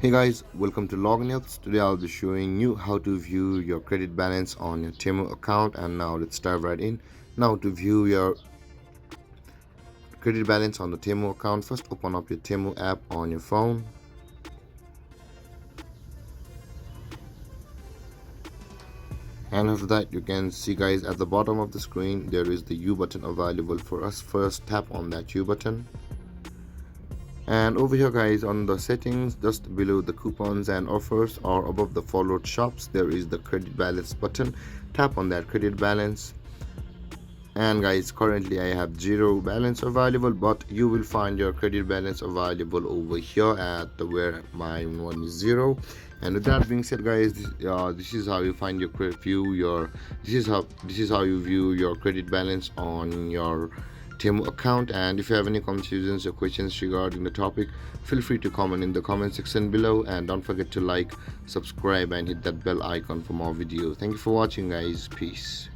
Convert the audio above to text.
Hey guys, welcome to Login Helps. Today I'll be showing you how to view your credit balance on your Temu account. And now let's dive right in. Now to view your credit balance on the Temu account, first open up your Temu app on your phone. And after that, you can see guys at the bottom of the screen there is the U button available for us. First tap on that U button. And over here guys, on the settings just below the coupons and offers or above the followed shops, there is the credit balance button. Tap on that credit balance. And guys, currently I have zero balance available, but you will find your credit balance available over here at where my one is zero. And with that being said guys, this is how you find your view your this is how you view your credit balance on your Temu account. And if you have any confusions or questions regarding the topic, feel free to comment in the comment section below, and don't forget to like, subscribe and hit that bell icon for more videos. Thank you for watching guys. Peace.